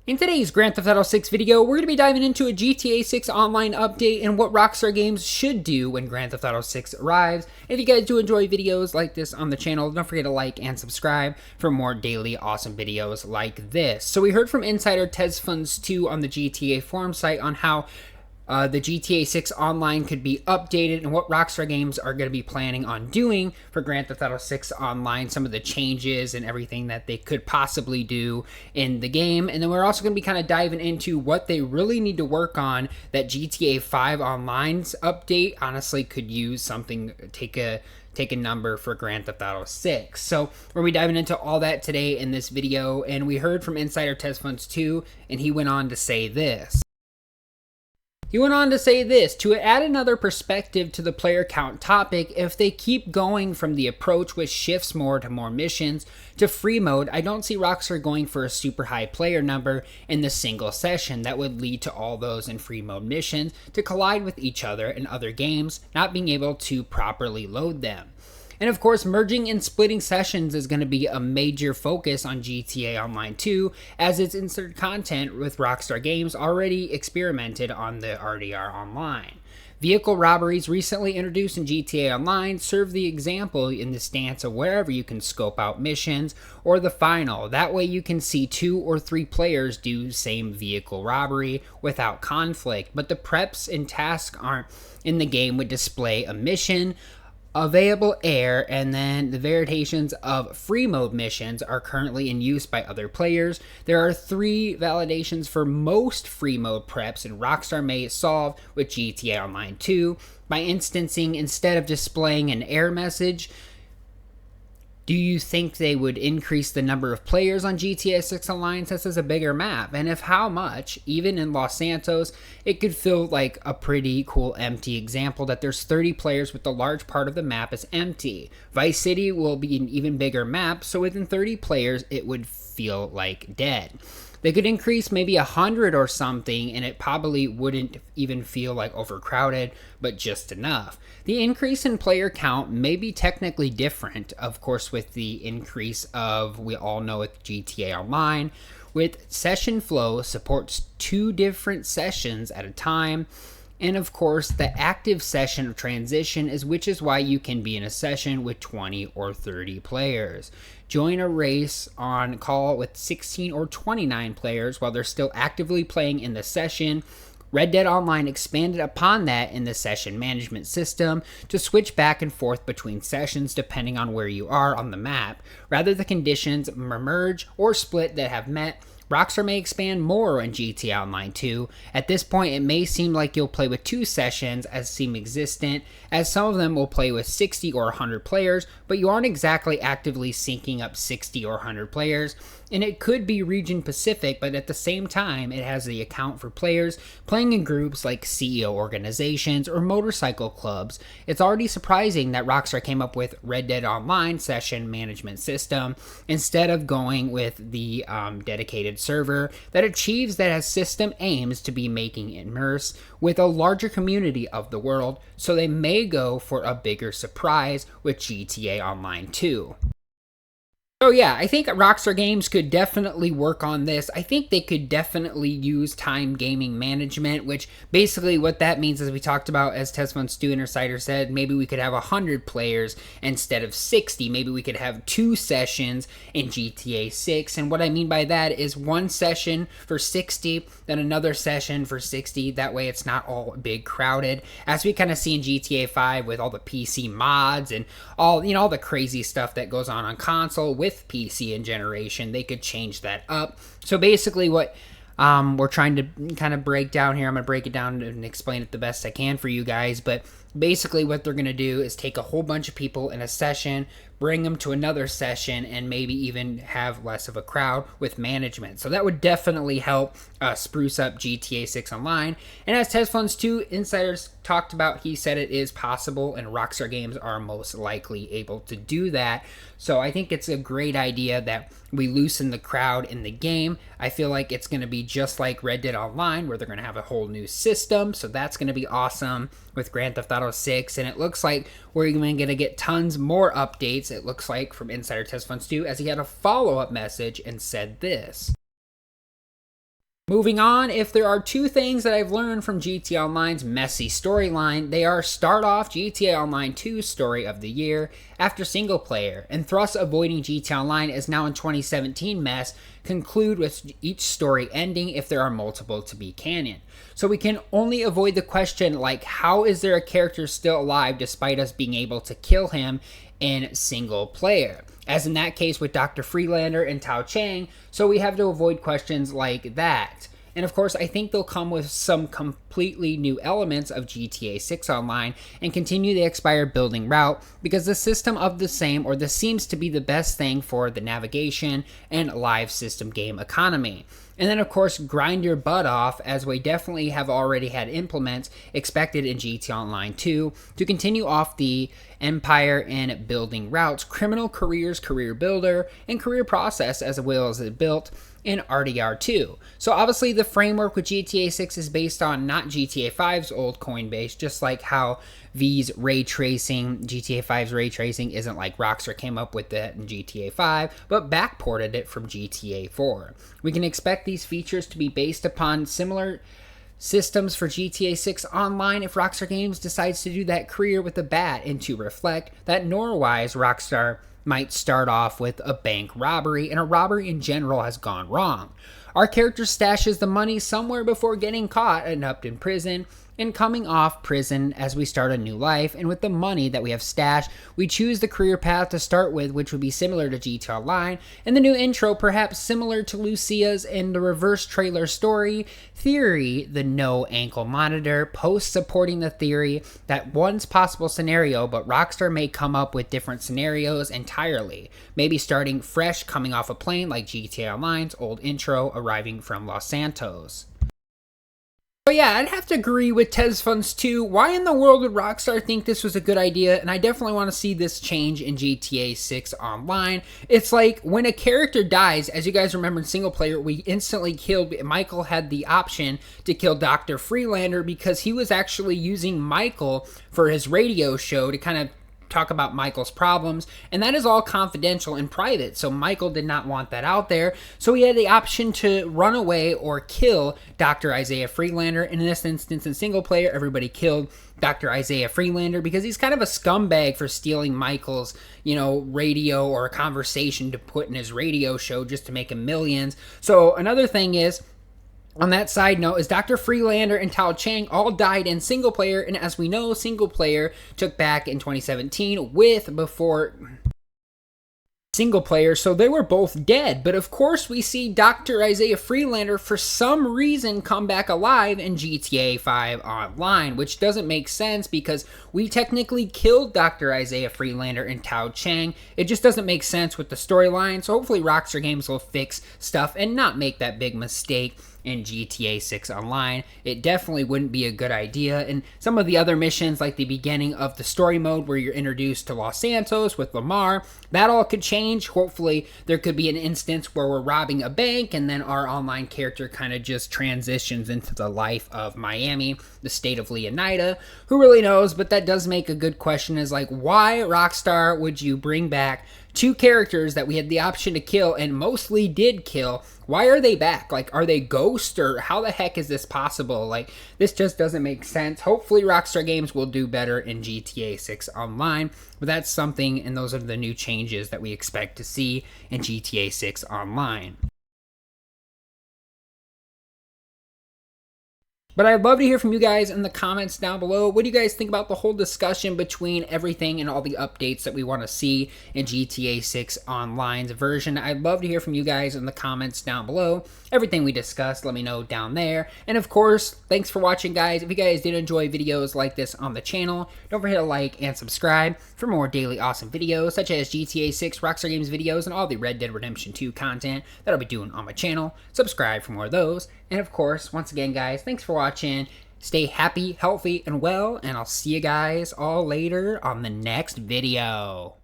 In today's Grand Theft Auto 6 video, we're going to be diving into a GTA 6 online update and what Rockstar Games should do when Grand Theft Auto 6 arrives. If you guys do enjoy videos like this on the channel, don't forget to like and subscribe for more daily awesome videos like this. So we heard from insider TezFunds2 on the GTA forum site on how the GTA 6 Online could be updated and what Rockstar Games are going to be planning on doing for Grand Theft Auto 6 Online, some of the changes and everything that they could possibly do in the game. And then we're also going to be kind of diving into what they really need to work on that GTA 5 Online's update honestly could use something, take a number for Grand Theft Auto 6. So we're going to be diving into all that today in this video, and we heard from insider TezFunds2, and he went on to say this. He went on to say this: to add another perspective to the player count topic, if they keep going from the approach which shifts more to more missions to free mode, I don't see Rockstar going for a super high player number in the single session that would lead to all those in free mode missions to collide with each other and other games not being able to properly load them. And of course, merging and splitting sessions is going to be a major focus on GTA Online 2, as it's insert content with Rockstar Games already experimented on the RDR Online. Vehicle robberies recently introduced in GTA Online serve the example in the stance of wherever you can scope out missions or the final. That way you can see 2 or 3 players do same vehicle robbery without conflict, but the preps and tasks aren't in the game would display a mission, available air, and then the variations of free mode missions are currently in use by other players. There are 3 validations for most free mode preps, and Rockstar may solve with GTA Online 2 by instancing, instead of displaying an air message, do you think they would increase the number of players on GTA 6 Online since it's a bigger map? And if how much, even in Los Santos, it could feel like a pretty cool empty example that there's 30 players with the large part of the map is empty. Vice City will be an even bigger map, so within 30 players it would feel like dead. They could increase maybe 100 or something, and it probably wouldn't even feel like overcrowded, but just enough. The increase in player count may be technically different, of course, with the increase of, we all know with GTA Online, with session flow supports 2 different sessions at a time. And of course, the active session of transition which is why you can be in a session with 20 or 30 players. Join a race on call with 16 or 29 players while they're still actively playing in the session. Red Dead Online expanded upon that in the session management system to switch back and forth between sessions depending on where you are on the map. Rather, the conditions merge or split that have met. Rockstar may expand more in GTA Online 2. At this point, it may seem like you'll play with 2 sessions as seem existent, as some of them will play with 60 or 100 players, but you aren't exactly actively syncing up 60 or 100 players. And it could be region Pacific, but at the same time, it has the account for players playing in groups like CEO organizations or motorcycle clubs. It's already surprising that Rockstar came up with Red Dead Online session management system instead of going with the dedicated server that achieves that as system aims to be making immerse with a larger community of the world, so they may go for a bigger surprise with GTA Online 2. So yeah, I think Rockstar Games could definitely work on this. I think they could definitely use time gaming management, which basically what that means, as we talked about, as TezFunds2 Insider said, maybe we could have 100 players instead of 60. Maybe we could have 2 sessions in GTA 6. And what I mean by that is 1 session for 60, then another session for 60. That way it's not all big crowded. As we kind of see in GTA 5 with all the PC mods and all the crazy stuff that goes on console with PC and generation, they could change that up. So basically what we're trying to kind of break down here, I'm going to break it down and explain it the best I can for you guys, but basically what they're going to do is take a whole bunch of people in a session, bring them to another session, and maybe even have less of a crowd with management. So that would definitely help spruce up GTA 6 Online. And as TezFunds2 Insiders talked about, he said it is possible, and Rockstar Games are most likely able to do that. So I think it's a great idea that we loosen the crowd in the game. I feel like it's going to be just like Red Dead Online, where they're going to have a whole new system. So that's going to be awesome with Grand Theft Auto 6. And it looks like we're even going to get tons more updates, it looks like, from Insider TezFunds2, as he had a follow-up message and said this. Moving on, if there are two things that I've learned from GTA Online's messy storyline, they are start off GTA Online 2 story of the year after single player, and thus avoiding GTA Online as now in 2017 mess, conclude with each story ending if there are multiple to be canon. So we can only avoid the question like, how is there a character still alive despite us being able to kill him in single player? As in that case with Dr. Freelander and Tao Chang, so we have to avoid questions like that. And of course, I think they'll come with some completely new elements of GTA 6 Online and continue the expired building route because the system of the same, or this seems to be the best thing for the navigation and live system game economy. And then of course, grind your butt off, as we definitely have already had implements expected in GTA Online 2 to continue off the Empire and building routes, criminal careers, career builder, and career process, as well as it built in RDR2. So obviously the framework with GTA 6 is based on not GTA 5's old Coinbase, just like how V's ray tracing, GTA 5's ray tracing isn't like Rockstar came up with that in GTA 5, but backported it from GTA 4. We can expect these features to be based upon similar systems for GTA 6 Online if Rockstar Games decides to do that career with a bat, and to reflect that Norwise Rockstar might start off with a bank robbery, and a robbery in general has gone wrong. Our character stashes the money somewhere before getting caught and up in prison, and coming off prison as we start a new life, and with the money that we have stashed, we choose the career path to start with, which would be similar to GTA Online, and the new intro perhaps similar to Lucia's in the reverse trailer story, Theory, the no ankle monitor, post supporting the theory that one's possible scenario, but Rockstar may come up with different scenarios entirely, maybe starting fresh coming off a plane like GTA Online's old intro arriving from Los Santos. But yeah, I'd have to agree with TezFunds too. Why in the world would Rockstar think this was a good idea? And I definitely want to see this change in GTA 6 Online. It's like when a character dies, as you guys remember in single player, we instantly killed, Michael had the option to kill Dr. Freelander because he was actually using Michael for his radio show to kind of talk about Michael's problems, and that is all confidential and private, so Michael did not want that out there, so he had the option to run away or kill Dr. Isaiah Freelander, and in this instance in single player, everybody killed Dr. Isaiah Freelander because he's kind of a scumbag for stealing Michael's, radio or a conversation to put in his radio show just to make him millions. So another thing is, on that side note, is Dr. Freelander and Tao Chang all died in single player, and as we know, single player took back in 2017 with before single player, so they were both dead. But of course, we see Dr. Isaiah Freelander for some reason come back alive in GTA 5 Online, which doesn't make sense because we technically killed Dr. Isaiah Freelander and Tao Chang. It just doesn't make sense with the storyline, so hopefully Rockstar Games will fix stuff and not make that big mistake in GTA 6 Online. It definitely wouldn't be a good idea. And some of the other missions, like the beginning of the story mode where you're introduced to Los Santos with Lamar, that all could change. Hopefully there could be an instance where we're robbing a bank and then our online character kind of just transitions into the life of Miami, the state of Leonida. Who really knows? But that does make a good question, is like, why Rockstar would you bring back two characters that we had the option to kill and mostly did kill? Why are they back? Like, are they ghosts, or how the heck is this possible? Like, this just doesn't make sense. Hopefully Rockstar Games will do better in GTA 6 Online, but that's something, and those are the new changes that we expect to see in GTA 6 Online. But I'd love to hear from you guys in the comments down below. What do you guys think about the whole discussion between everything and all the updates that we want to see in GTA 6 Online's version? I'd love to hear from you guys in the comments down below. Everything we discussed, let me know down there. And of course, thanks for watching, guys. If you guys did enjoy videos like this on the channel, don't forget to like and subscribe for more daily awesome videos, such as GTA 6 Rockstar Games videos and all the Red Dead Redemption 2 content that I'll be doing on my channel. Subscribe for more of those. And of course, once again, guys, thanks for watching. Stay happy, healthy, and well, and I'll see you guys all later on the next video.